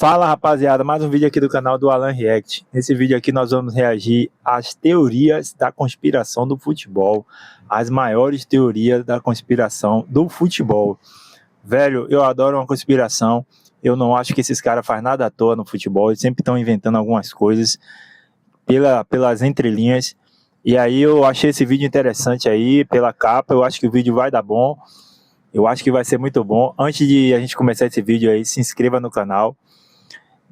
Fala, rapaziada, mais um vídeo aqui do canal do Alan React. Nesse vídeo aqui nós vamos reagir às teorias da conspiração do futebol, as maiores teorias da conspiração do futebol. Velho, eu adoro uma conspiração, eu não acho que esses caras fazem nada à toa no futebol, eles sempre estão inventando algumas coisas pelas entrelinhas. E aí eu achei esse vídeo interessante aí, pela capa, eu acho que o vídeo vai dar bom, eu acho que vai ser muito bom. Antes de a gente começar esse vídeo aí, se inscreva no canal.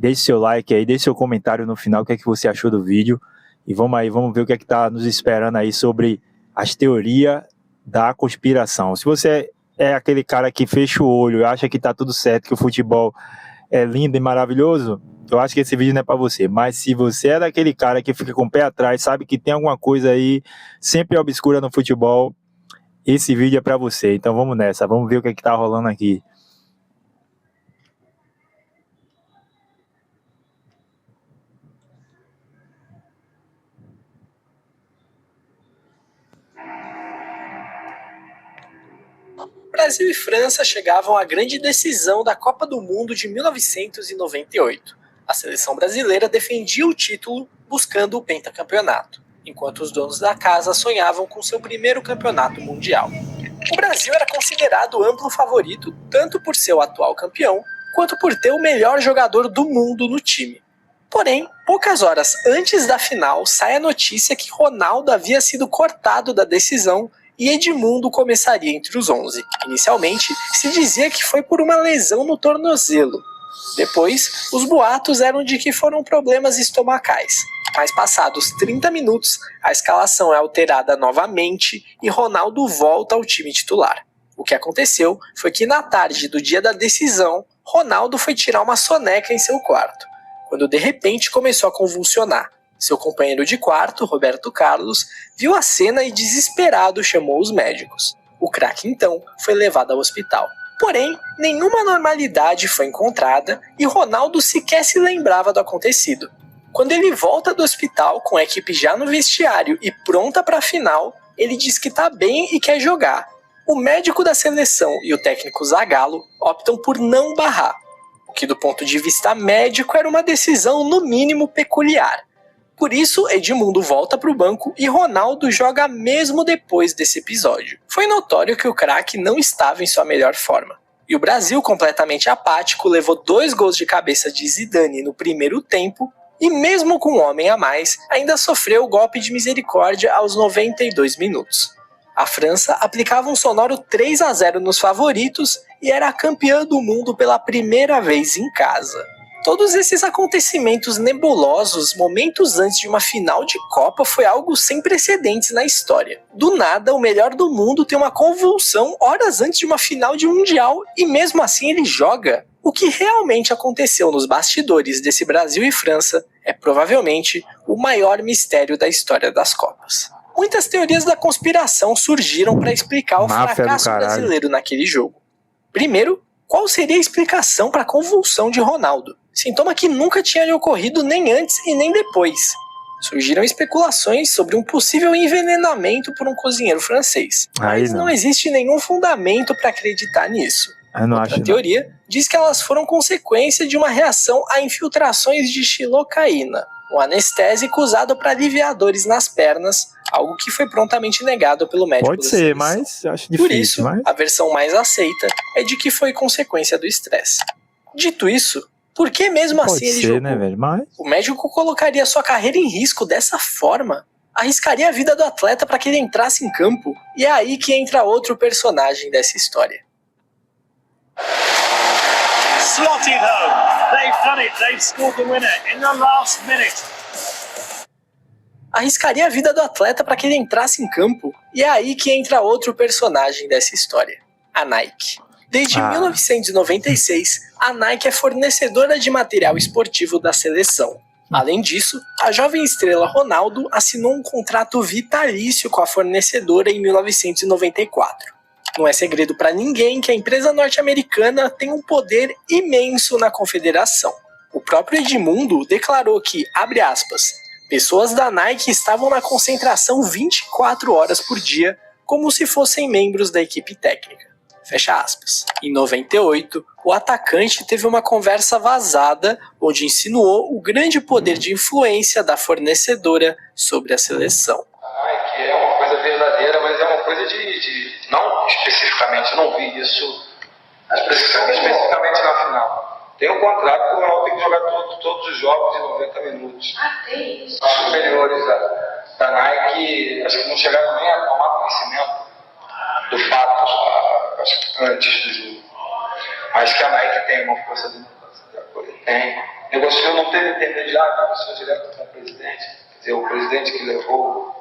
Deixe seu like aí, deixe seu comentário no final, o que é que você achou do vídeo. E vamos aí, vamos ver o que é que tá nos esperando aí sobre as teorias da conspiração. Se você é aquele cara que fecha o olho e acha que tá tudo certo, que o futebol é lindo e maravilhoso, eu acho que esse vídeo não é pra você. Mas se você é daquele cara que fica com o pé atrás, sabe que tem alguma coisa aí sempre obscura no futebol, esse vídeo é pra você. Então vamos nessa, vamos ver o que é que tá rolando aqui. Brasil e França chegavam à grande decisão da Copa do Mundo de 1998. A seleção brasileira defendia o título buscando o pentacampeonato, enquanto os donos da casa sonhavam com seu primeiro campeonato mundial. O Brasil era considerado amplo favorito tanto por ser o atual campeão, quanto por ter o melhor jogador do mundo no time. Porém, poucas horas antes da final, sai a notícia que Ronaldo havia sido cortado da decisão e Edmundo começaria entre os 11. Inicialmente, se dizia que foi por uma lesão no tornozelo. Depois, os boatos eram de que foram problemas estomacais. Mas passados 30 minutos, a escalação é alterada novamente e Ronaldo volta ao time titular. O que aconteceu foi que na tarde do dia da decisão, Ronaldo foi tirar uma soneca em seu quarto, quando de repente começou a convulsionar. Seu companheiro de quarto, Roberto Carlos, viu a cena e desesperado chamou os médicos. O craque então foi levado ao hospital. Porém, nenhuma normalidade foi encontrada e Ronaldo sequer se lembrava do acontecido. Quando ele volta do hospital com a equipe já no vestiário e pronta para a final, ele diz que está bem e quer jogar. O médico da seleção e o técnico Zagallo optam por não barrar, o que do ponto de vista médico era uma decisão no mínimo peculiar. Por isso, Edmundo volta para o banco e Ronaldo joga mesmo depois desse episódio. Foi notório que o craque não estava em sua melhor forma. E o Brasil, completamente apático, levou 2 gols de cabeça de Zidane no primeiro tempo e mesmo com um homem a mais, ainda sofreu o golpe de misericórdia aos 92 minutos. A França aplicava um sonoro 3-0 nos favoritos e era campeã do mundo pela primeira vez em casa. Todos esses acontecimentos nebulosos, momentos antes de uma final de Copa, foi algo sem precedentes na história. Do nada, o melhor do mundo tem uma convulsão horas antes de uma final de Mundial e mesmo assim ele joga. O que realmente aconteceu nos bastidores desse Brasil e França é provavelmente o maior mistério da história das Copas. Muitas teorias da conspiração surgiram para explicar o fracasso brasileiro naquele jogo. Primeiro, qual seria a explicação para a convulsão de Ronaldo? Sintoma que nunca tinha lhe ocorrido nem antes e nem depois. Surgiram especulações sobre um possível envenenamento por um cozinheiro francês, mas não existe nenhum fundamento para acreditar nisso. Outra teoria diz que elas foram consequência de uma reação a infiltrações de xilocaína, um anestésico usado para aliviar dores nas pernas, algo que foi prontamente negado pelo médico da seleção. Mas acho difícil. Por isso, a versão mais aceita é de que foi consequência do estresse. Dito isso, por que mesmo assim ele jogou? Né, velho? O médico colocaria sua carreira em risco dessa forma? Arriscaria a vida do atleta para que ele entrasse em campo? E é aí que entra outro personagem dessa história. Slotted home. They've done it. They've scored the winner in the last minute. Arriscaria a vida do atleta para que ele entrasse em campo? E é aí que entra outro personagem dessa história. A Nike. Desde 1996, a Nike é fornecedora de material esportivo da seleção. Além disso, a jovem estrela Ronaldo assinou um contrato vitalício com a fornecedora em 1994. Não é segredo para ninguém que a empresa norte-americana tem um poder imenso na confederação. O próprio Edmundo declarou que, abre aspas, pessoas da Nike estavam na concentração 24 horas por dia, como se fossem membros da equipe técnica. Fecha aspas. Em 98, o atacante teve uma conversa vazada onde insinuou o grande poder de influência da fornecedora sobre a seleção. Que é uma coisa verdadeira, mas é uma coisa de não especificamente, eu não vi isso especificamente na final. Tem um contrato que o Ronaldo tem que jogar todos os jogos de 90 minutos. Tem isso. Os superiores da Nike, acho que não chegaram nem a tomar conhecimento do fato, acho que antes do jogo. Mas que a Nike tem uma força de negócio. Tem. Negociou, não teve intermediário, negociou direto com o presidente. Quer dizer, o presidente que levou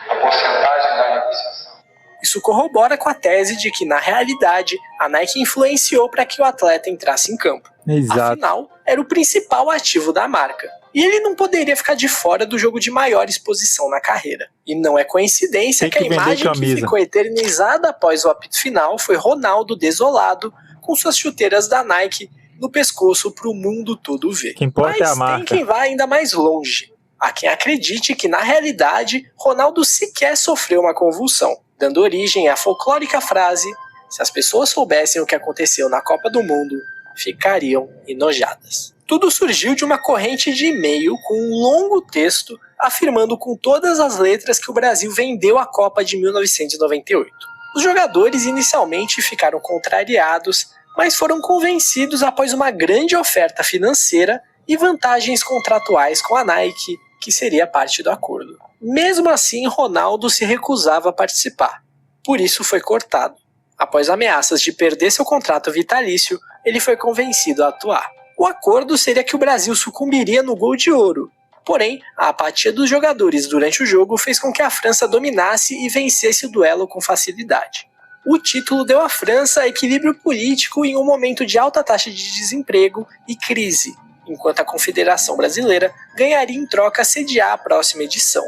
a porcentagem da negociação. Isso corrobora com a tese de que, na realidade, a Nike influenciou para que o atleta entrasse em campo. Exato. Afinal, era o principal ativo da marca. E ele não poderia ficar de fora do jogo de maior exposição na carreira. E não é coincidência que a imagem que ficou eternizada após o apito final foi Ronaldo desolado, com suas chuteiras da Nike no pescoço para o mundo todo ver. Que importa é a marca. Tem quem vá ainda mais longe. Há quem acredite que, na realidade, Ronaldo sequer sofreu uma convulsão, dando origem à folclórica frase: se as pessoas soubessem o que aconteceu na Copa do Mundo, ficariam enojadas. Tudo surgiu de uma corrente de e-mail com um longo texto afirmando com todas as letras que o Brasil vendeu a Copa de 1998. Os jogadores inicialmente ficaram contrariados, mas foram convencidos após uma grande oferta financeira e vantagens contratuais com a Nike, que seria parte do acordo. Mesmo assim, Ronaldo se recusava a participar. Por isso foi cortado. Após ameaças de perder seu contrato vitalício, ele foi convencido a atuar. O acordo seria que o Brasil sucumbiria no gol de ouro. Porém, a apatia dos jogadores durante o jogo fez com que a França dominasse e vencesse o duelo com facilidade. O título deu à França equilíbrio político em um momento de alta taxa de desemprego e crise, enquanto a Confederação Brasileira ganharia em troca sediar a próxima edição.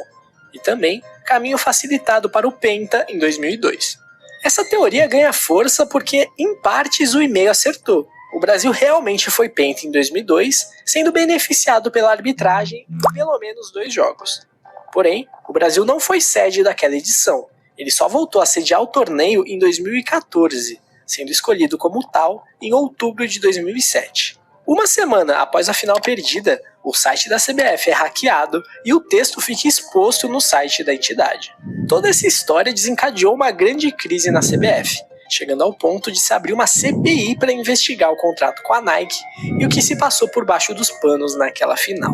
E também caminho facilitado para o Penta em 2002. Essa teoria ganha força porque, em partes, o e-mail acertou. O Brasil realmente foi Penta em 2002, sendo beneficiado pela arbitragem em pelo menos 2 jogos. Porém, o Brasil não foi sede daquela edição. Ele só voltou a sediar o torneio em 2014, sendo escolhido como tal em outubro de 2007. Uma semana após a final perdida, o site da CBF é hackeado e o texto fica exposto no site da entidade. Toda essa história desencadeou uma grande crise na CBF, chegando ao ponto de se abrir uma CPI para investigar o contrato com a Nike e o que se passou por baixo dos panos naquela final.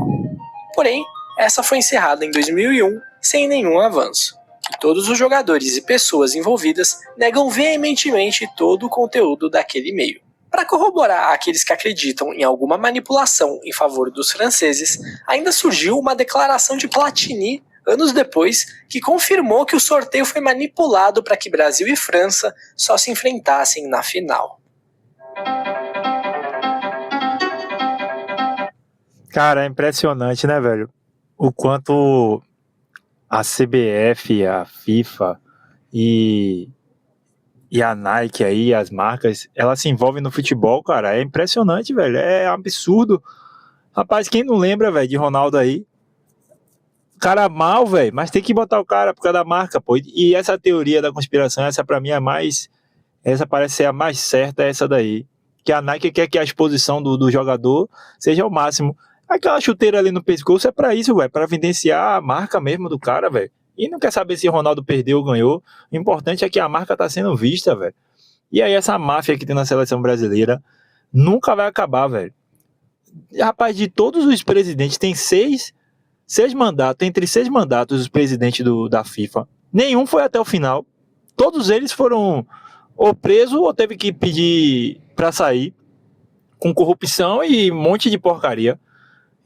Porém, essa foi encerrada em 2001 sem nenhum avanço. E todos os jogadores e pessoas envolvidas negam veementemente todo o conteúdo daquele e-mail. Para corroborar aqueles que acreditam em alguma manipulação em favor dos franceses, ainda surgiu uma declaração de Platini, anos depois, que confirmou que o sorteio foi manipulado para que Brasil e França só se enfrentassem na final. Cara, é impressionante, né, velho? O quanto a CBF, a FIFA e a Nike aí, as marcas, elas se envolvem no futebol, cara. É impressionante, velho. É absurdo. Rapaz, quem não lembra, velho, de Ronaldo aí? Cara mal, velho, mas tem que botar o cara por causa da marca, pô. E essa teoria da conspiração, essa pra mim é mais... Essa parece ser a mais certa, essa daí. Que a Nike quer que a exposição do jogador seja o máximo. Aquela chuteira ali no pescoço é pra isso, velho. Pra evidenciar a marca mesmo do cara, velho. E não quer saber se Ronaldo perdeu ou ganhou. O importante é que a marca tá sendo vista, velho. E aí essa máfia que tem na seleção brasileira nunca vai acabar, velho. Rapaz, de todos os presidentes, tem seis mandatos, entre 6 mandatos os presidentes da FIFA. Nenhum foi até o final. Todos eles foram ou presos ou teve que pedir pra sair com corrupção e um monte de porcaria.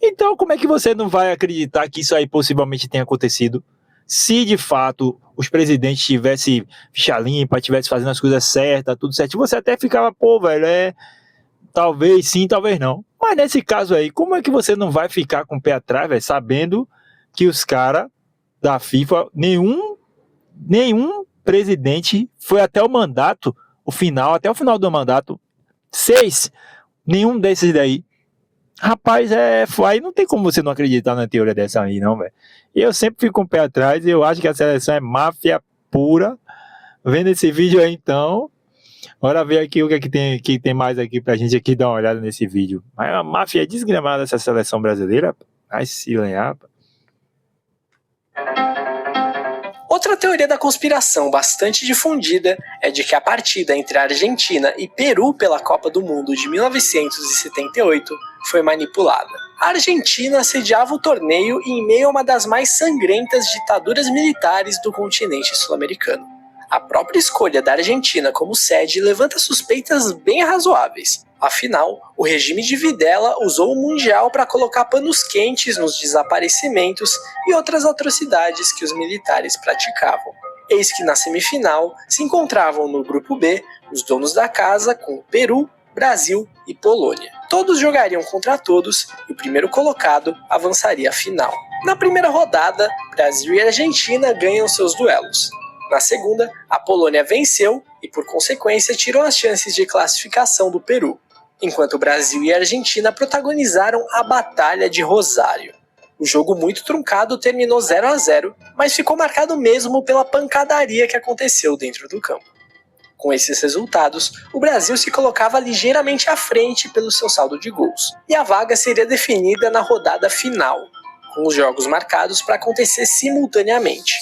Então como é que você não vai acreditar que isso aí possivelmente tenha acontecido? Se de fato os presidentes tivessem ficha limpa, tivessem fazendo as coisas certas, tudo certo, você até ficava, pô, velho, talvez sim, talvez não. Mas nesse caso aí, como é que você não vai ficar com o pé atrás, velho, sabendo que os caras da FIFA, nenhum presidente foi até o mandato, até o final do mandato, 6, nenhum desses daí. Rapaz, aí não tem como você não acreditar na teoria dessa aí, não, velho. Eu sempre fico com o pé atrás, eu acho que a seleção é máfia pura. Vendo esse vídeo aí, então, Bora ver aqui o que tem mais aqui pra gente aqui dar uma olhada nesse vídeo. Mas a máfia é desgramada essa seleção brasileira. Vai se lenhar. Outra teoria da conspiração bastante difundida é de que a partida entre a Argentina e Peru pela Copa do Mundo de 1978 foi manipulada. A Argentina sediava o torneio em meio a uma das mais sangrentas ditaduras militares do continente sul-americano. A própria escolha da Argentina como sede levanta suspeitas bem razoáveis. Afinal, o regime de Videla usou o Mundial para colocar panos quentes nos desaparecimentos e outras atrocidades que os militares praticavam. Eis que na semifinal se encontravam no grupo B os donos da casa com Peru, Brasil e Polônia. Todos jogariam contra todos e o primeiro colocado avançaria à final. Na primeira rodada, Brasil e Argentina ganham seus duelos. Na segunda, a Polônia venceu e, por consequência, tirou as chances de classificação do Peru, enquanto o Brasil e a Argentina protagonizaram a Batalha de Rosário. O jogo muito truncado terminou 0-0, mas ficou marcado mesmo pela pancadaria que aconteceu dentro do campo. Com esses resultados, o Brasil se colocava ligeiramente à frente pelo seu saldo de gols, e a vaga seria definida na rodada final, com os jogos marcados para acontecer simultaneamente.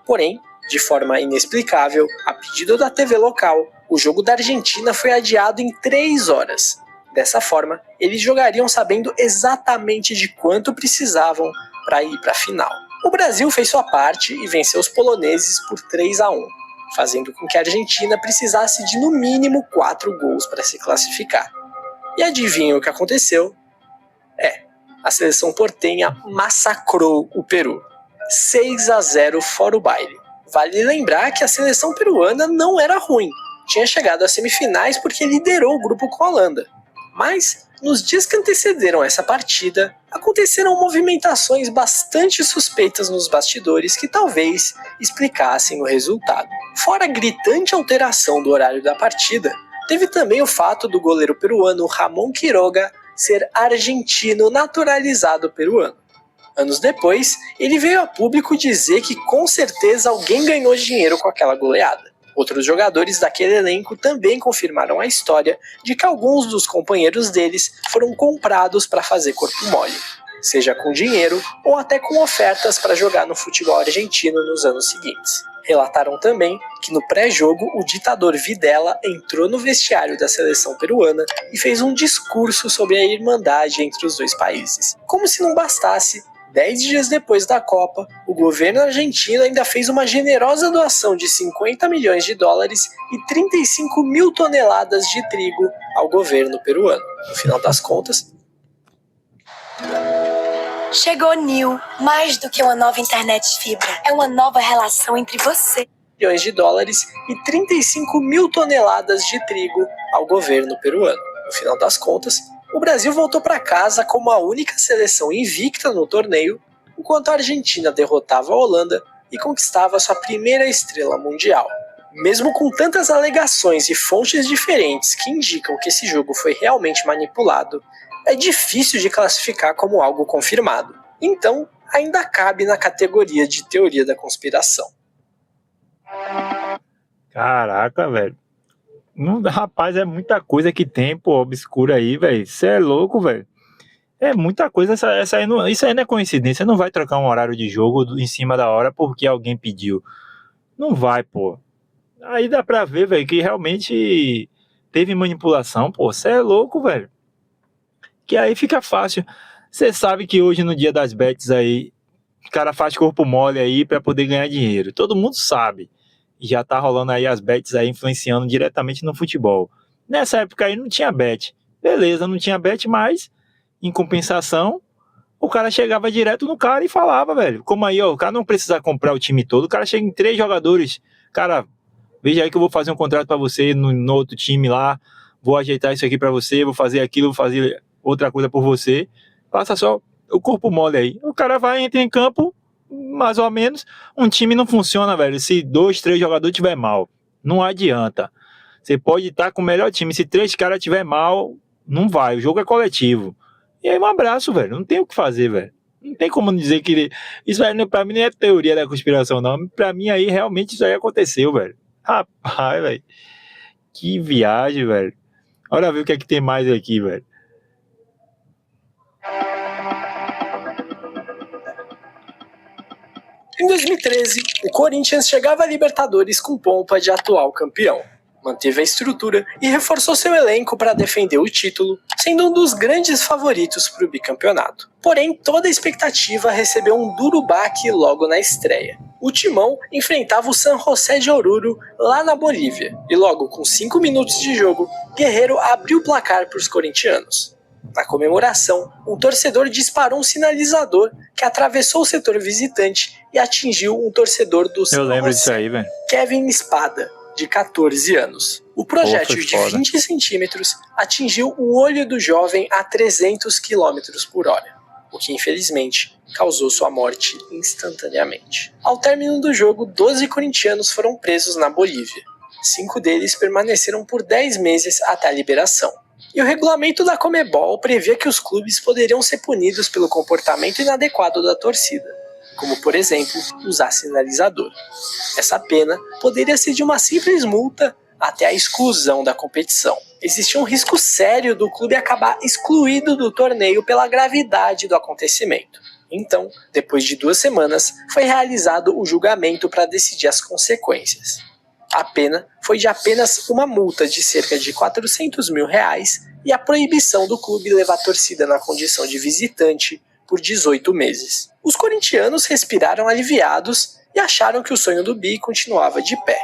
Porém, de forma inexplicável, a pedido da TV local, o jogo da Argentina foi adiado em 3 horas. Dessa forma, eles jogariam sabendo exatamente de quanto precisavam para ir para a final. O Brasil fez sua parte e venceu os poloneses por 3-1, fazendo com que a Argentina precisasse de no mínimo 4 gols para se classificar. E adivinha o que aconteceu? A seleção portenha massacrou o Peru. 6-0 fora o baile. Vale lembrar que a seleção peruana não era ruim. Tinha chegado às semifinais porque liderou o grupo com a Holanda. Mas, nos dias que antecederam essa partida, aconteceram movimentações bastante suspeitas nos bastidores que talvez explicassem o resultado. Fora a gritante alteração do horário da partida, teve também o fato do goleiro peruano Ramon Quiroga ser argentino naturalizado peruano. Anos depois, ele veio a público dizer que com certeza alguém ganhou dinheiro com aquela goleada. Outros jogadores daquele elenco também confirmaram a história de que alguns dos companheiros deles foram comprados para fazer corpo mole, seja com dinheiro ou até com ofertas para jogar no futebol argentino nos anos seguintes. Relataram também que no pré-jogo o ditador Videla entrou no vestiário da seleção peruana e fez um discurso sobre a irmandade entre os dois países. Como se não bastasse, 10 dias depois da Copa, o governo argentino ainda fez uma generosa doação de $50 milhões e 35 mil toneladas de trigo ao governo peruano. No final das contas, chegou New, mais do que uma nova internet fibra. É uma nova relação entre você. milhões de dólares e 35 mil toneladas de trigo ao governo peruano. No final das contas, o Brasil voltou para casa como a única seleção invicta no torneio, enquanto a Argentina derrotava a Holanda e conquistava sua primeira estrela mundial. Mesmo com tantas alegações e fontes diferentes que indicam que esse jogo foi realmente manipulado, é difícil de classificar como algo confirmado. Então, ainda cabe na categoria de teoria da conspiração. Caraca, velho. Rapaz, é muita coisa que tem, pô, obscura aí, velho. Você é louco, velho. É muita coisa. Isso aí não é coincidência. Você não vai trocar um horário de jogo em cima da hora porque alguém pediu. Não vai, pô. Aí dá pra ver, velho, que realmente teve manipulação, pô. Você é louco, velho. Que aí fica fácil. Você sabe que hoje, no dia das bets aí, o cara faz corpo mole aí pra poder ganhar dinheiro. Todo mundo sabe. Já tá rolando aí as bets aí influenciando diretamente no futebol. Nessa época aí não tinha bet. Beleza, não tinha bet, mas em compensação, o cara chegava direto no cara e falava, velho. Como aí, ó, o cara não precisa comprar o time todo, o cara chega em 3 jogadores. Cara, veja aí que eu vou fazer um contrato pra você no outro time lá, vou ajeitar isso aqui pra você, vou fazer aquilo, vou fazer outra coisa por você. Passa só o corpo mole aí. O cara vai, entra em campo, mais ou menos, um time não funciona, velho, se 2, 3 jogadores tiver mal, não adianta. Você pode estar com o melhor time, se 3 caras tiver mal, não vai, o jogo é coletivo. E aí um abraço, velho, não tem o que fazer, velho. Não tem como dizer que isso aí pra mim não é teoria da conspiração, não. Pra mim aí realmente isso aí aconteceu, velho. Rapaz, velho, Que viagem, velho. Olha ver o que é que tem mais aqui, velho. Em 2013, o Corinthians chegava à Libertadores com pompa de atual campeão. Manteve a estrutura e reforçou seu elenco para defender o título, sendo um dos grandes favoritos para o bicampeonato. Porém, toda a expectativa recebeu um duro baque logo na estreia. O Timão enfrentava o San José de Oruro lá na Bolívia, e logo com 5 minutos de jogo, Guerreiro abriu o placar para os corintianos. Na comemoração, um torcedor disparou um sinalizador que atravessou o setor visitante e atingiu um torcedor do San José. Eu lembro disso aí, velho. Kevin Espada, de 14 anos. O projétil de 20 centímetros atingiu o olho do jovem a 300 km por hora, o que infelizmente causou sua morte instantaneamente. Ao término do jogo, 12 corintianos foram presos na Bolívia. 5 deles permaneceram por 10 meses até a liberação. E o regulamento da Conmebol previa que os clubes poderiam ser punidos pelo comportamento inadequado da torcida, como, por exemplo, usar sinalizador. Essa pena poderia ser de uma simples multa até a exclusão da competição. Existia um risco sério do clube acabar excluído do torneio pela gravidade do acontecimento. Então, depois de 2 semanas, foi realizado o julgamento para decidir as consequências. A pena foi de apenas uma multa de cerca de R$400 mil e a proibição do clube levar a torcida na condição de visitante por 18 meses. Os corintianos respiraram aliviados e acharam que o sonho do Bi continuava de pé.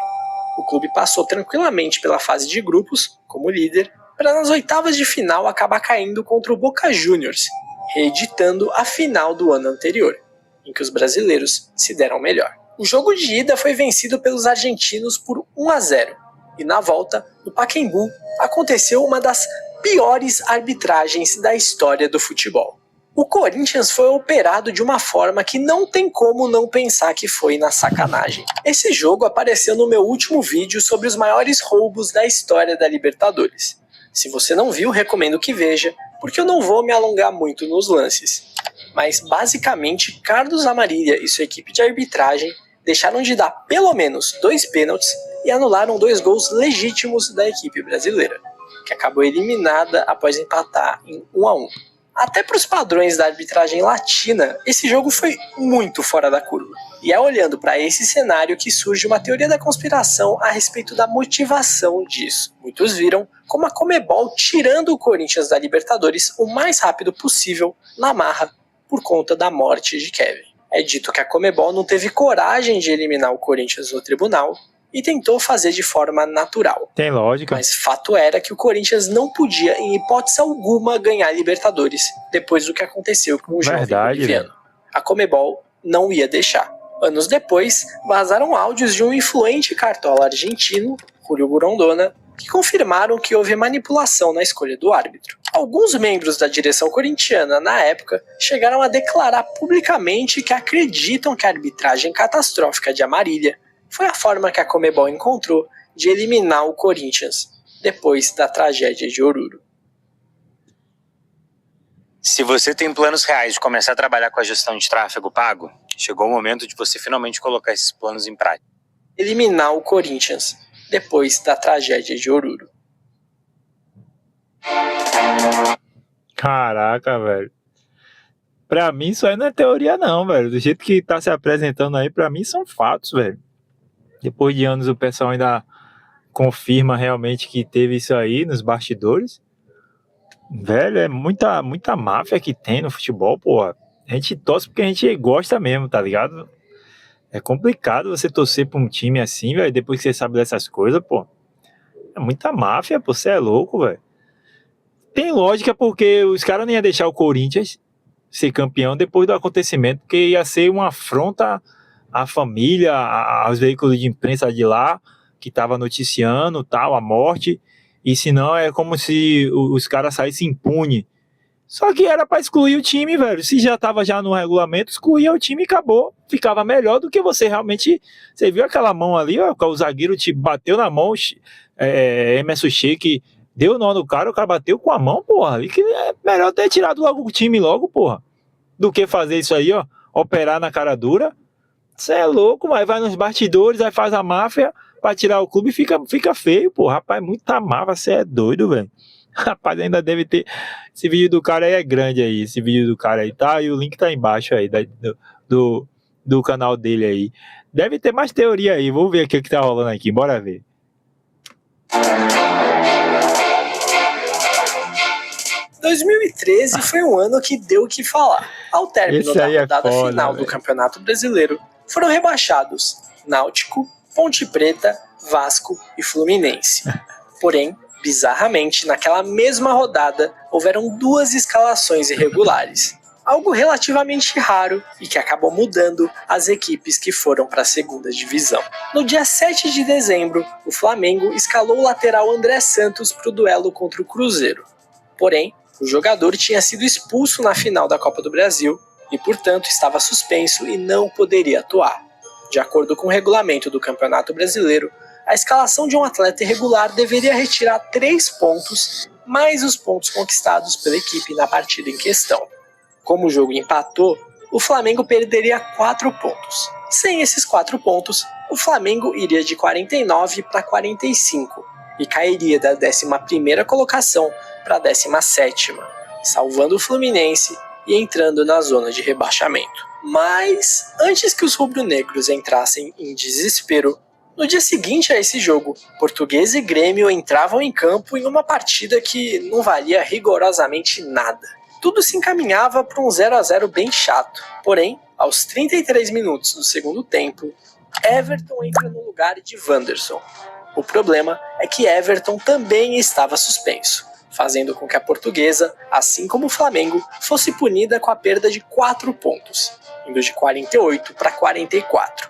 O clube passou tranquilamente pela fase de grupos, como líder, para nas oitavas de final acabar caindo contra o Boca Juniors, reeditando a final do ano anterior, em que os brasileiros se deram melhor. O jogo de ida foi vencido pelos argentinos por 1-0, e na volta, no Pacaembu, aconteceu uma das piores arbitragens da história do futebol. O Corinthians foi operado de uma forma que não tem como não pensar que foi na sacanagem. Esse jogo apareceu no meu último vídeo sobre os maiores roubos da história da Libertadores. Se você não viu, recomendo que veja, porque eu não vou me alongar muito nos lances. Mas basicamente, Carlos Amarília e sua equipe de arbitragem deixaram de dar pelo menos 2 pênaltis e anularam 2 gols legítimos da equipe brasileira, que acabou eliminada após empatar em 1-1. Até para os padrões da arbitragem latina, esse jogo foi muito fora da curva. E é olhando para esse cenário que surge uma teoria da conspiração a respeito da motivação disso. Muitos viram como a Conmebol tirando o Corinthians da Libertadores o mais rápido possível na marra por conta da morte de Kevin. É dito que a Conmebol não teve coragem de eliminar o Corinthians no tribunal e tentou fazer de forma natural. Tem lógica. Mas fato era que o Corinthians não podia, em hipótese alguma, ganhar a Libertadores depois do que aconteceu com o jovem boliviano. A Conmebol não ia deixar. Anos depois, vazaram áudios de um influente cartola argentino, Julio Grondona, que confirmaram que houve manipulação na escolha do árbitro. Alguns membros da direção corintiana, na época, chegaram a declarar publicamente que acreditam que a arbitragem catastrófica de Amarília foi a forma que a Conmebol encontrou de eliminar o Corinthians depois da tragédia de Oruro. Se você tem planos reais de começar a trabalhar com a gestão de tráfego pago, chegou o momento de você finalmente colocar esses planos em prática. Eliminar o Corinthians depois da tragédia de Oruro. Caraca, velho. Pra mim isso aí não é teoria não, velho. Do jeito que tá se apresentando aí, pra mim são fatos, velho. Depois de anos o pessoal ainda confirma realmente que teve isso aí nos bastidores. Velho, é muita máfia que tem no futebol, porra. A gente torce porque a gente gosta mesmo, tá ligado? É complicado você torcer pra um time assim, velho, depois que você sabe dessas coisas, pô. É muita máfia, pô, você é louco, velho. Tem lógica porque os caras não iam deixar o Corinthians ser campeão depois do acontecimento, porque ia ser uma afronta à família, aos veículos de imprensa de lá, que tava noticiando, tal, a morte, e senão é como se os caras saíssem impunes. Só que era pra excluir o time, velho. Se já tava já no regulamento, excluía o time e acabou. Ficava melhor do que você realmente... Você viu aquela mão ali, ó, o zagueiro te bateu na mão, Emerson Sheik deu nó no cara, o cara bateu com a mão, porra. E que é melhor ter tirado logo o time logo, porra, do que fazer isso aí, ó, operar na cara dura. Você é louco, mas vai nos bastidores, aí faz a máfia pra tirar o clube fica feio, pô. Rapaz, muito amava, você é doido, velho. Rapaz, ainda deve ter. Esse vídeo do cara aí é grande aí. Esse vídeo do cara aí tá. E o link tá embaixo aí do canal dele aí. Deve ter mais teoria aí. Vou ver aqui o que tá rolando aqui. Bora ver. Em 2013 foi um ano que deu o que falar. Ao término Esse da aí é rodada foda, final do velho. Campeonato Brasileiro, foram rebaixados Náutico, Ponte Preta, Vasco e Fluminense. Porém, bizarramente, naquela mesma rodada, houveram 2 escalações irregulares. Algo relativamente raro e que acabou mudando as equipes que foram para a segunda divisão. No dia 7 de dezembro, o Flamengo escalou o lateral André Santos para o duelo contra o Cruzeiro. Porém, o jogador tinha sido expulso na final da Copa do Brasil e, portanto, estava suspenso e não poderia atuar. De acordo com o regulamento do Campeonato Brasileiro, a escalação de um atleta irregular deveria retirar 3 pontos, mais os pontos conquistados pela equipe na partida em questão. Como o jogo empatou, o Flamengo perderia 4 pontos. Sem esses 4 pontos, o Flamengo iria de 49 para 45 e cairia da 11ª colocação para a 17ª, salvando o Fluminense e entrando na zona de rebaixamento. Mas, antes que os rubro-negros entrassem em desespero, no dia seguinte a esse jogo, Portuguesa e Grêmio entravam em campo em uma partida que não valia rigorosamente nada. Tudo se encaminhava para um 0-0 bem chato. Porém, aos 33 minutos do segundo tempo, Everton entra no lugar de Wanderson. O problema é que Everton também estava suspenso, fazendo com que a Portuguesa, assim como o Flamengo, fosse punida com a perda de 4 pontos, indo de 48 para 44.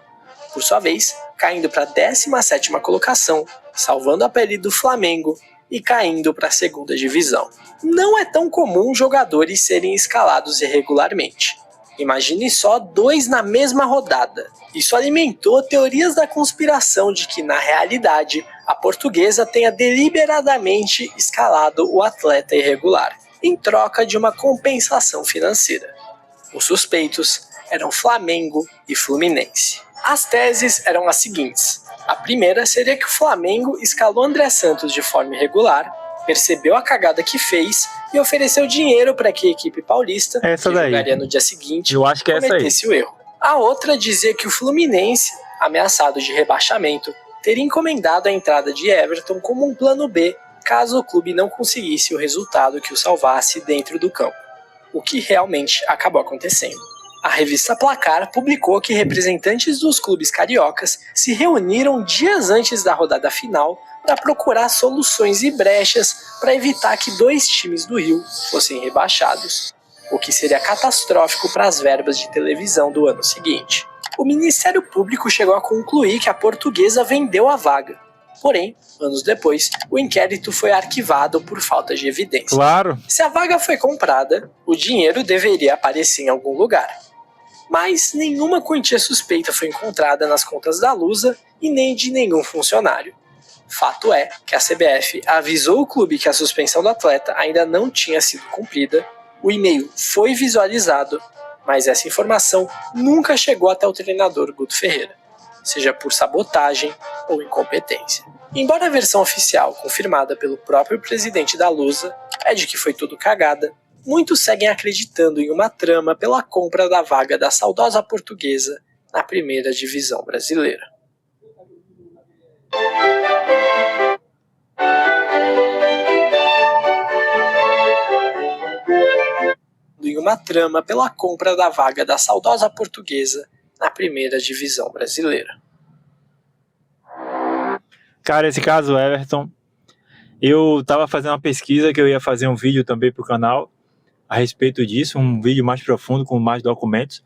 Por sua vez, caindo para a 17ª colocação, salvando a pele do Flamengo e caindo para a segunda divisão. Não é tão comum jogadores serem escalados irregularmente. Imagine só 2 na mesma rodada. Isso alimentou teorias da conspiração de que, na realidade, a Portuguesa tenha deliberadamente escalado o atleta irregular, em troca de uma compensação financeira. Os suspeitos eram Flamengo e Fluminense. As teses eram as seguintes. A primeira seria que o Flamengo escalou André Santos de forma irregular, percebeu a cagada que fez e ofereceu dinheiro para que a equipe paulista, que jogaria no dia seguinte, Eu acho que é essa aí. cometesse o erro. A outra dizia que o Fluminense, ameaçado de rebaixamento, teria encomendado a entrada de Everton como um plano B, caso o clube não conseguisse o resultado que o salvasse dentro do campo, o que realmente acabou acontecendo. A revista Placar publicou que representantes dos clubes cariocas se reuniram dias antes da rodada final para procurar soluções e brechas para evitar que 2 times do Rio fossem rebaixados, o que seria catastrófico para as verbas de televisão do ano seguinte. O Ministério Público chegou a concluir que a Portuguesa vendeu a vaga. Porém, anos depois, o inquérito foi arquivado por falta de evidência. Claro. Se a vaga foi comprada, o dinheiro deveria aparecer em algum lugar. Mas nenhuma quantia suspeita foi encontrada nas contas da Lusa e nem de nenhum funcionário. Fato é que a CBF avisou o clube que a suspensão do atleta ainda não tinha sido cumprida, o e-mail foi visualizado, mas essa informação nunca chegou até o treinador Guto Ferreira, seja por sabotagem ou incompetência. Embora a versão oficial, confirmada pelo próprio presidente da Lusa, é de que foi tudo cagada, muitos seguem acreditando em uma trama pela compra da vaga da saudosa Portuguesa na primeira divisão brasileira. Em uma trama pela compra da vaga da saudosa Portuguesa na primeira divisão brasileira. Cara, esse caso Everton, eu tava fazendo uma pesquisa que eu ia fazer um vídeo também pro canal a respeito disso, um vídeo mais profundo com mais documentos.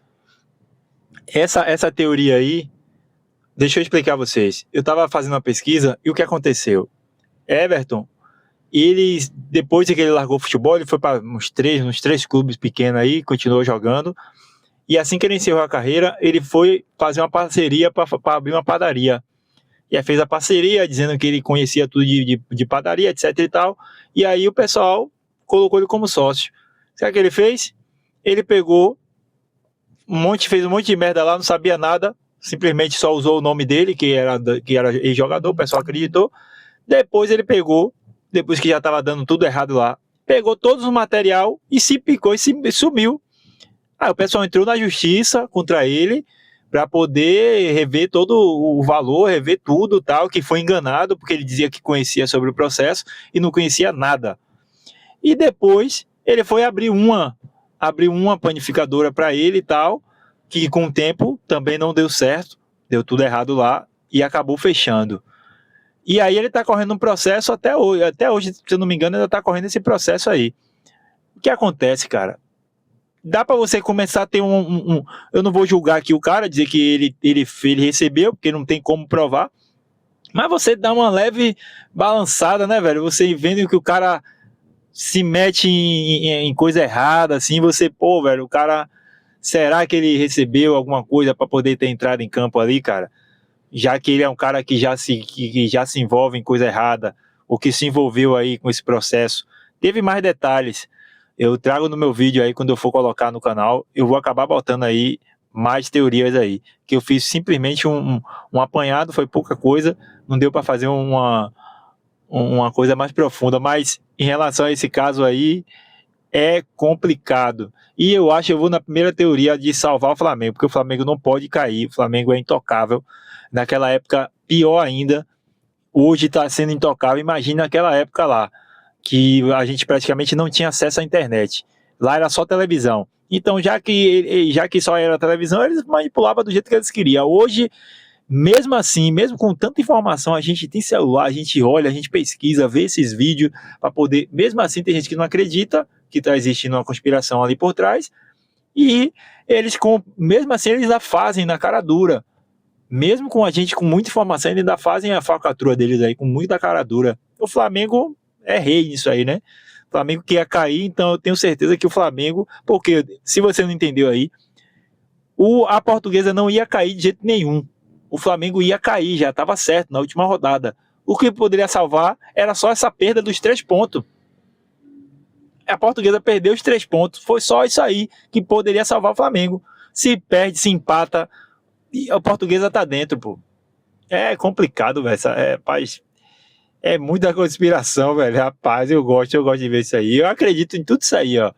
Essa teoria aí, deixa eu explicar a vocês. Eu tava fazendo uma pesquisa e o que aconteceu? Everton, ele, depois que ele largou o futebol, ele foi para uns três clubes pequenos aí, continuou jogando. E assim que ele encerrou a carreira, ele foi fazer uma parceria para abrir uma padaria. E aí fez a parceria, dizendo que ele conhecia tudo de padaria, etc e tal. E aí o pessoal colocou ele como sócio. Sabe o que ele fez? Ele pegou fez um monte de merda lá, não sabia nada, simplesmente só usou o nome dele, que era ex-jogador, o pessoal acreditou. Depois ele pegou, depois que já estava dando tudo errado lá, pegou todos os material e se picou e sumiu. Aí o pessoal entrou na justiça contra ele para poder rever todo o valor, rever tudo, tal, que foi enganado, porque ele dizia que conhecia sobre o processo e não conhecia nada. E depois ele foi abrir uma panificadora para ele e tal, que com o tempo também não deu certo, deu tudo errado lá e acabou fechando. E aí ele está correndo um processo até hoje, se eu não me engano, ainda está correndo esse processo aí. O que acontece, cara? Dá para você começar a ter eu não vou julgar aqui o cara, dizer que ele recebeu, porque não tem como provar, mas você dá uma leve balançada, né, velho? Você vendo que o cara se mete em coisa errada, assim, você, pô, velho, o cara, será que ele recebeu alguma coisa para poder ter entrado em campo ali, cara? Já que ele é um cara que já se envolve em coisa errada, ou que se envolveu aí com esse processo. Teve mais detalhes. Eu trago no meu vídeo aí, quando eu for colocar no canal, eu vou acabar botando aí mais teorias aí, que eu fiz simplesmente um apanhado, foi pouca coisa, não deu para fazer uma coisa mais profunda, mas em relação a esse caso aí, é complicado. E eu vou na primeira teoria de salvar o Flamengo, porque o Flamengo não pode cair, o Flamengo é intocável. Naquela época, pior ainda, hoje está sendo intocável, imagina naquela época lá, que a gente praticamente não tinha acesso à internet. Lá era só televisão. Então, já que só era televisão, eles manipulavam do jeito que eles queriam. Hoje, mesmo assim, mesmo com tanta informação, a gente tem celular, a gente olha, a gente pesquisa, vê esses vídeos para poder... Mesmo assim, tem gente que não acredita que está existindo uma conspiração ali por trás. E eles, mesmo assim, eles ainda fazem na cara dura. Mesmo com a gente com muita informação, eles ainda fazem a falcatrua deles aí com muita cara dura. O Flamengo é rei nisso aí, né? O Flamengo que ia cair, então eu tenho certeza que o Flamengo, porque se você não entendeu aí, a Portuguesa não ia cair de jeito nenhum. O Flamengo ia cair, já estava certo na última rodada. O que poderia salvar era só essa perda dos 3 pontos. A Portuguesa perdeu os 3 pontos, foi só isso aí que poderia salvar o Flamengo. Se perde, se empata, a Portuguesa tá dentro, pô. É complicado, velho. É muita conspiração, velho. Rapaz, eu gosto de ver isso aí. Eu acredito em tudo isso aí, ó.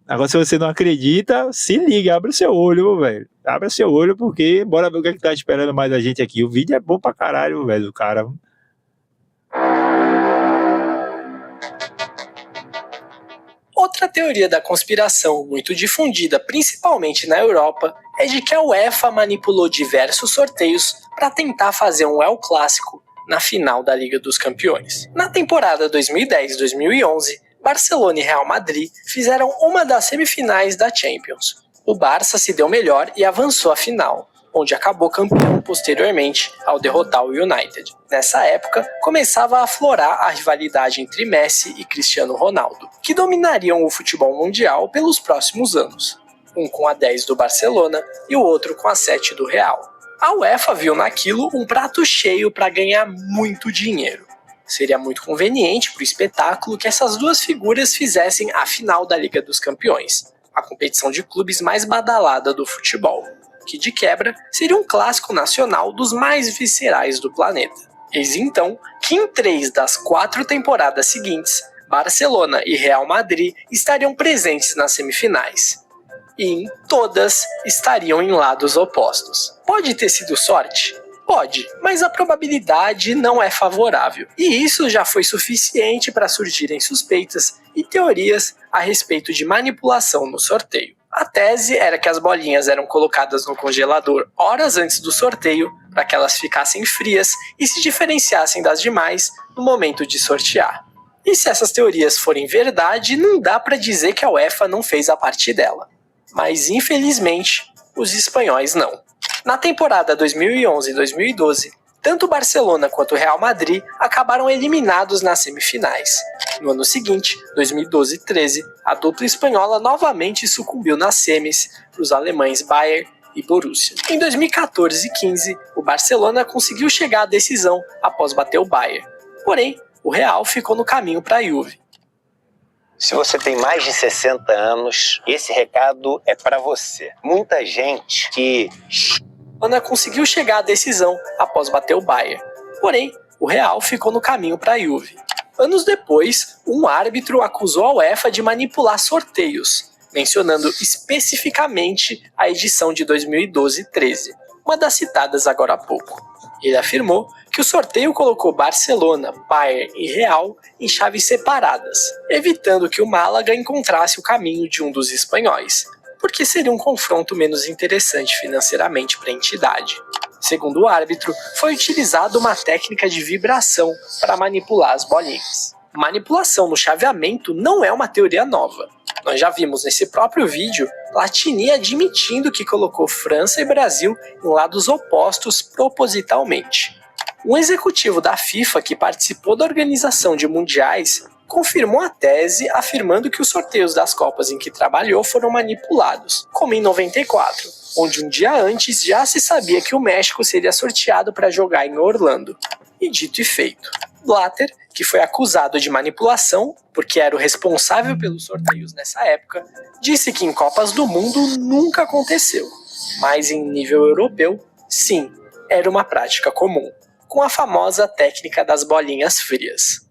Agora, se você não acredita, se liga, abre o seu olho, velho. Abre o seu olho, porque bora ver o que é que tá esperando mais a gente aqui. O vídeo é bom pra caralho, velho, do cara. Outra teoria da conspiração muito difundida, principalmente na Europa, é de que a UEFA manipulou diversos sorteios para tentar fazer um El Clássico na final da Liga dos Campeões. Na temporada 2010-2011, Barcelona e Real Madrid fizeram uma das semifinais da Champions. O Barça se deu melhor e avançou à final, onde acabou campeão posteriormente ao derrotar o United. Nessa época, começava a aflorar a rivalidade entre Messi e Cristiano Ronaldo, que dominariam o futebol mundial pelos próximos anos, um com a 10 do Barcelona e o outro com a 7 do Real. A UEFA viu naquilo um prato cheio para ganhar muito dinheiro. Seria muito conveniente para o espetáculo que essas duas figuras fizessem a final da Liga dos Campeões, a competição de clubes mais badalada do futebol, que de quebra seria um clássico nacional dos mais viscerais do planeta. Eis então que em 3 das 4 temporadas seguintes, Barcelona e Real Madrid estariam presentes nas semifinais. E em todas estariam em lados opostos. Pode ter sido sorte? Pode, mas a probabilidade não é favorável. E isso já foi suficiente para surgirem suspeitas e teorias a respeito de manipulação no sorteio. A tese era que as bolinhas eram colocadas no congelador horas antes do sorteio para que elas ficassem frias e se diferenciassem das demais no momento de sortear. E se essas teorias forem verdade, não dá para dizer que a UEFA não fez a parte dela. Mas infelizmente, os espanhóis não. Na temporada 2011-2012, tanto o Barcelona quanto o Real Madrid acabaram eliminados nas semifinais. No ano seguinte, 2012-13, a dupla espanhola novamente sucumbiu nas semis para os alemães Bayern e Borussia. Em 2014-15, o Barcelona conseguiu chegar à decisão após bater o Bayern. Porém, o Real ficou no caminho para a Juve. Se você tem mais de 60 anos, esse recado é para você. Muita gente que Barcelona conseguiu chegar à decisão após bater o Bayern. Porém, o Real ficou no caminho para a Juve. Anos depois, um árbitro acusou a UEFA de manipular sorteios, mencionando especificamente a edição de 2012-13, uma das citadas agora há pouco. Ele afirmou que o sorteio colocou Barcelona, Bayern e Real em chaves separadas, evitando que o Málaga encontrasse o caminho de um dos espanhóis, porque seria um confronto menos interessante financeiramente para a entidade. Segundo o árbitro, foi utilizada uma técnica de vibração para manipular as bolinhas. Manipulação no chaveamento não é uma teoria nova. Nós já vimos nesse próprio vídeo Platini admitindo que colocou França e Brasil em lados opostos propositalmente. Um executivo da FIFA que participou da organização de mundiais confirmou a tese afirmando que os sorteios das Copas em que trabalhou foram manipulados, como em 94, onde um dia antes já se sabia que o México seria sorteado para jogar em Orlando. E dito e feito. Blatter, que foi acusado de manipulação, porque era o responsável pelos sorteios nessa época, disse que em Copas do Mundo nunca aconteceu, mas em nível europeu, sim, era uma prática comum, com a famosa técnica das bolinhas frias.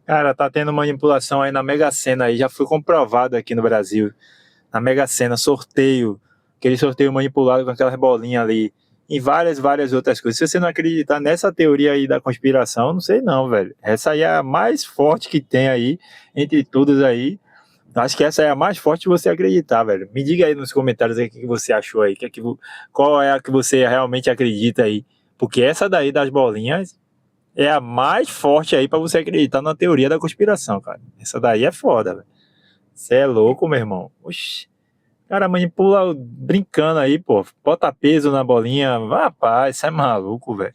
Cara, tá tendo manipulação aí na Mega Sena aí, já foi comprovado aqui no Brasil. Na Mega Sena, sorteio, aquele sorteio manipulado com aquelas bolinhas ali, em várias outras coisas. Se você não acreditar nessa teoria aí da conspiração, não sei não, velho. Essa aí é a mais forte que tem aí, entre todas aí. Acho que essa é a mais forte de você acreditar, velho. Me diga aí nos comentários aí o que você achou aí, qual é a que você realmente acredita aí. Porque essa daí das bolinhas é a mais forte aí pra você acreditar na teoria da conspiração, cara. Essa daí é foda, velho. Você é louco, meu irmão. Oxi. Cara, manipula brincando aí, pô. Bota peso na bolinha. Rapaz, isso é maluco, velho.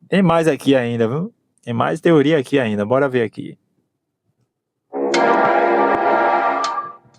Tem mais aqui ainda, viu? Tem mais teoria aqui ainda. Bora ver aqui.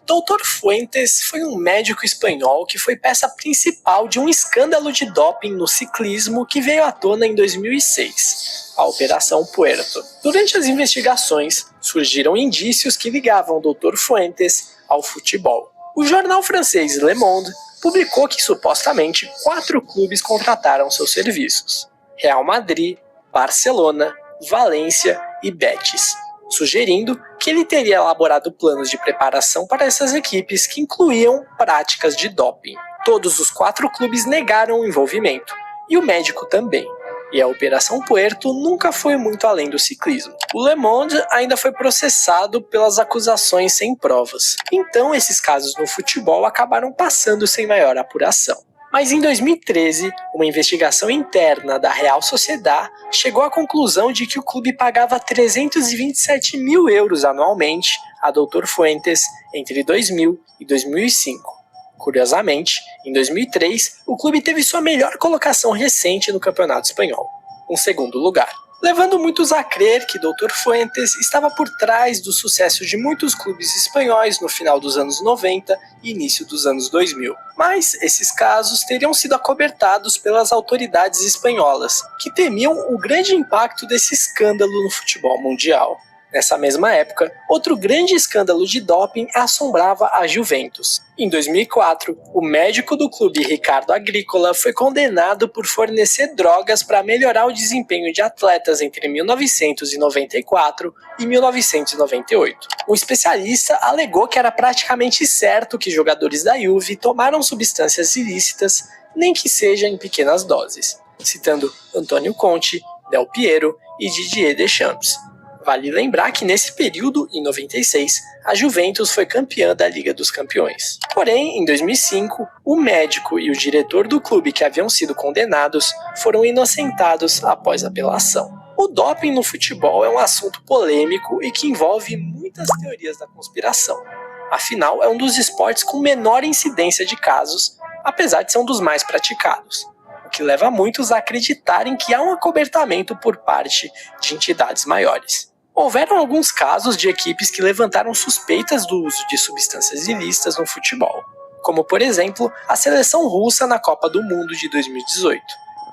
Dr. Fuentes foi um médico espanhol que foi peça principal de um escândalo de doping no ciclismo que veio à tona em 2006, a Operação Puerto. Durante as investigações, surgiram indícios que ligavam o Dr. Fuentes ao futebol. O jornal francês Le Monde publicou que supostamente 4 clubes contrataram seus serviços: Real Madrid, Barcelona, Valência e Betis, sugerindo que ele teria elaborado planos de preparação para essas equipes que incluíam práticas de doping. Todos os 4 clubes negaram o envolvimento, e o médico também. E a Operação Puerto nunca foi muito além do ciclismo. O Le Monde ainda foi processado pelas acusações sem provas. Então esses casos no futebol acabaram passando sem maior apuração. Mas em 2013, uma investigação interna da Real Sociedad chegou à conclusão de que o clube pagava 327 mil euros anualmente a Dr. Fuentes entre 2000 e 2005. Curiosamente, em 2003, o clube teve sua melhor colocação recente no Campeonato Espanhol, um segundo lugar, levando muitos a crer que Dr. Fuentes estava por trás do sucesso de muitos clubes espanhóis no final dos anos 90 e início dos anos 2000. Mas esses casos teriam sido acobertados pelas autoridades espanholas, que temiam o grande impacto desse escândalo no futebol mundial. Nessa mesma época, outro grande escândalo de doping assombrava a Juventus. Em 2004, o médico do clube Ricardo Agrícola foi condenado por fornecer drogas para melhorar o desempenho de atletas entre 1994 e 1998. O especialista alegou que era praticamente certo que jogadores da Juve tomaram substâncias ilícitas, nem que seja em pequenas doses, citando Antônio Conte, Del Piero e Didier Deschamps. Vale lembrar que nesse período, em 96, a Juventus foi campeã da Liga dos Campeões. Porém, em 2005, o médico e o diretor do clube que haviam sido condenados foram inocentados após apelação. O doping no futebol é um assunto polêmico e que envolve muitas teorias da conspiração. Afinal, é um dos esportes com menor incidência de casos, apesar de ser um dos mais praticados, o que leva muitos a acreditarem que há um acobertamento por parte de entidades maiores. Houveram alguns casos de equipes que levantaram suspeitas do uso de substâncias ilícitas no futebol, como por exemplo a seleção russa na Copa do Mundo de 2018,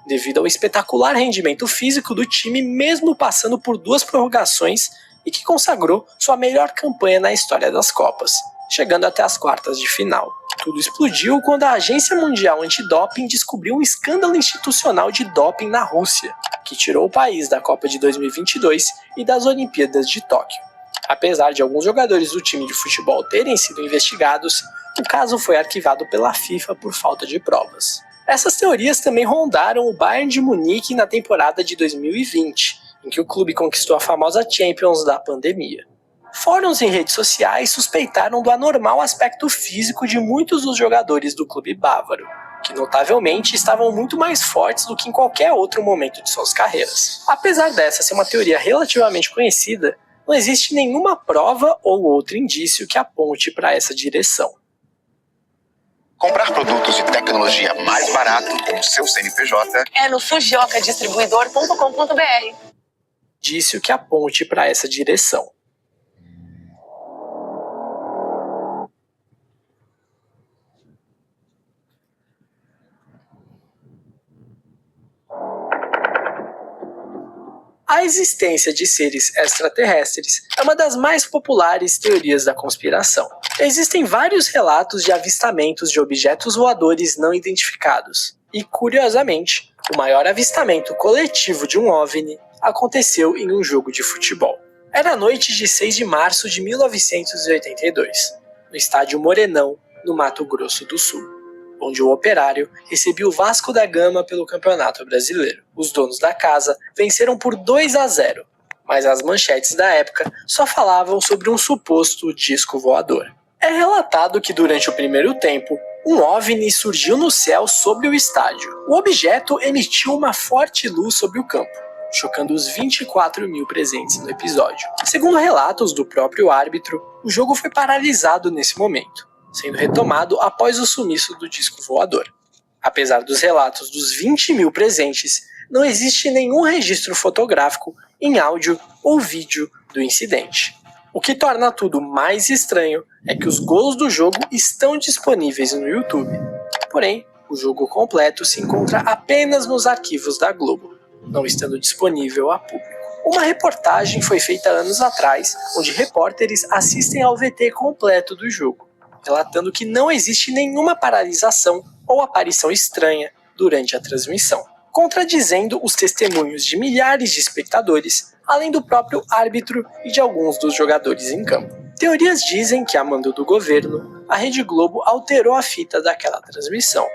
devido ao espetacular rendimento físico do time mesmo passando por 2 prorrogações e que consagrou sua melhor campanha na história das Copas. chegando até as quartas de final. Tudo explodiu quando a Agência Mundial Antidoping descobriu um escândalo institucional de doping na Rússia, que tirou o país da Copa de 2022 e das Olimpíadas de Tóquio. Apesar de alguns jogadores do time de futebol terem sido investigados, o caso foi arquivado pela FIFA por falta de provas. Essas teorias também rondaram o Bayern de Munique na temporada de 2020, em que o clube conquistou a famosa Champions da pandemia. Fóruns em redes sociais suspeitaram do anormal aspecto físico de muitos dos jogadores do clube bávaro, que notavelmente estavam muito mais fortes do que em qualquer outro momento de suas carreiras. Apesar dessa ser uma teoria relativamente conhecida, não existe nenhuma prova ou outro indício que aponte para essa direção. Comprar produtos de tecnologia mais barato com o seu CNPJ É no fujiocadistribuidor.com.br. Indício que aponte para essa direção. A existência de seres extraterrestres é uma das mais populares teorias da conspiração. Existem vários relatos de avistamentos de objetos voadores não identificados. E, curiosamente, o maior avistamento coletivo de um OVNI aconteceu em um jogo de futebol. Era a noite de 6 de março de 1982, no estádio Morenão, no Mato Grosso do Sul, onde o Operário recebia o Vasco da Gama pelo Campeonato Brasileiro. Os donos da casa venceram por 2-0, mas as manchetes da época só falavam sobre um suposto disco voador. É relatado que durante o primeiro tempo, um OVNI surgiu no céu sobre o estádio. O objeto emitiu uma forte luz sobre o campo, chocando os 24 mil presentes no episódio. Segundo relatos do próprio árbitro, o jogo foi paralisado nesse momento, sendo retomado após o sumiço do disco voador. Apesar dos relatos dos 20 mil presentes, não existe nenhum registro fotográfico em áudio ou vídeo do incidente. O que torna tudo mais estranho é que os gols do jogo estão disponíveis no YouTube. Porém, o jogo completo se encontra apenas nos arquivos da Globo, não estando disponível a público. Uma reportagem foi feita anos atrás, onde repórteres assistem ao VT completo do jogo, relatando que não existe nenhuma paralisação ou aparição estranha durante a transmissão, contradizendo os testemunhos de milhares de espectadores, além do próprio árbitro e de alguns dos jogadores em campo. Teorias dizem que, a mando do governo, a Rede Globo alterou a fita daquela transmissão,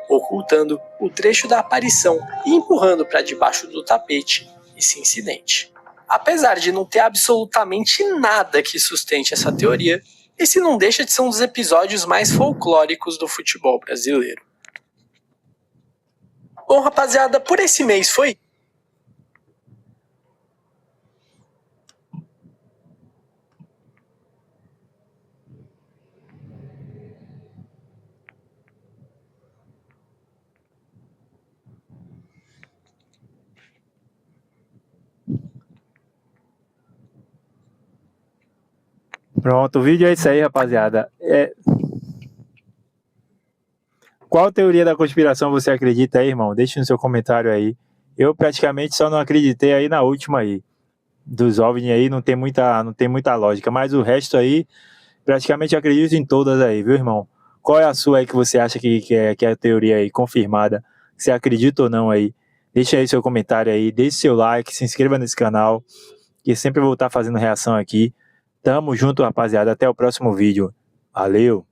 ocultando o trecho da aparição e empurrando para debaixo do tapete esse incidente. Apesar de não ter absolutamente nada que sustente essa teoria, esse não deixa de ser um dos episódios mais folclóricos do futebol brasileiro. Bom, rapaziada, por esse mês foi... Pronto, o vídeo é isso aí, rapaziada. Qual teoria da conspiração você acredita aí, irmão? Deixe no seu comentário aí. Eu praticamente só não acreditei aí na última aí. Dos OVNI aí não tem muita lógica. Mas o resto aí, praticamente acredito em todas aí, viu, irmão? Qual é a sua aí que você acha que é a teoria aí confirmada? Você acredita ou não aí? Deixa aí seu comentário aí, deixe seu like, se inscreva nesse canal, que sempre vou estar fazendo reação aqui. Tamo junto, rapaziada. Até o próximo vídeo. Valeu!